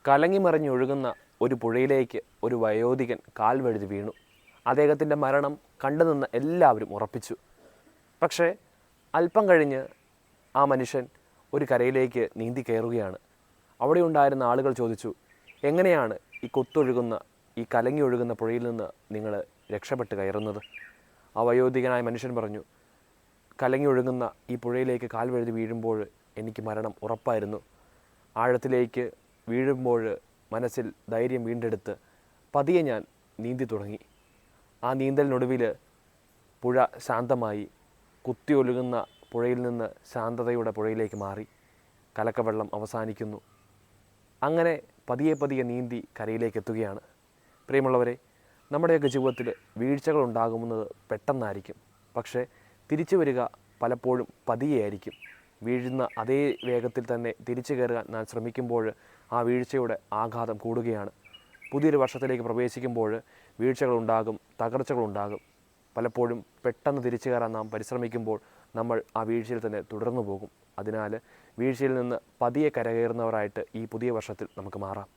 കലങ്ങിമറിഞ്ഞൊഴുകുന്ന ഒരു പുഴയിലേക്ക് ഒരു വയോധികൻ കാൽ വഴുതി വീണു. അദ്ദേഹത്തിൻ്റെ മരണം കണ്ടുനിന്ന എല്ലാവരും ഉറപ്പിച്ചു. പക്ഷേ അല്പം കഴിഞ്ഞ് ആ മനുഷ്യൻ ഒരു കരയിലേക്ക് നീന്തി കയറുകയാണ്. അവിടെ ഉണ്ടായിരുന്ന ആളുകൾ ചോദിച്ചു, എങ്ങനെയാണ് ഈ കൊത്തൊഴുകുന്ന ഈ കലങ്ങി ഒഴുകുന്ന പുഴയിൽ നിന്ന് നിങ്ങൾ രക്ഷപ്പെട്ട് കയറുന്നത്? ആ വയോധികനായ മനുഷ്യൻ പറഞ്ഞു, കലങ്ങി ഒഴുകുന്ന ഈ പുഴയിലേക്ക് കാൽ വഴുതി വീഴുമ്പോൾ എനിക്ക് മരണം ഉറപ്പായിരുന്നു. ആഴത്തിലേക്ക് വീഴുമ്പോൾ മനസ്സിൽ ധൈര്യം വീണ്ടെടുത്ത് പതിയെ ഞാൻ നീന്തി തുടങ്ങി. ആ നീന്തലിനൊടുവിൽ പുഴ ശാന്തമായി. കുത്തിയൊഴുകുന്ന പുഴയിൽ നിന്ന് ശാന്തതയുടെ പുഴയിലേക്ക് മാറി. കലക്കവെള്ളം അവസാനിക്കുന്നു. അങ്ങനെ പതിയെ പതിയെ നീന്തി കരയിലേക്ക് എത്തുകയാണ്. പ്രിയമുള്ളവരെ, നമ്മുടെയൊക്കെ ജീവിതത്തിൽ വീഴ്ചകൾ ഉണ്ടാകുന്നത് പെട്ടെന്നായിരിക്കും. പക്ഷേ തിരിച്ചു വരിക പലപ്പോഴും പതിയെയായിരിക്കും. വീഴുന്ന അതേ വേഗത്തിൽ തന്നെ തിരിച്ചു കയറാൻ നാം ശ്രമിക്കുമ്പോൾ ആ വീഴ്ചയുടെ ആഘാതം കൂടുകയാണ്. പുതിയൊരു വർഷത്തിലേക്ക് പ്രവേശിക്കുമ്പോൾ വീഴ്ചകളുണ്ടാകും, തകർച്ചകളുണ്ടാകും. പലപ്പോഴും പെട്ടെന്ന് തിരിച്ചു കയറാൻ നാം പരിശ്രമിക്കുമ്പോൾ നമ്മൾ ആ വീഴ്ചയിൽ തന്നെ തുടർന്നു പോകും. അതിനാൽ വീഴ്ചയിൽ നിന്ന് പതിയെ കരകയറുന്നവരായിട്ട് ഈ പുതിയ വർഷത്തിൽ നമുക്ക് മാറാം.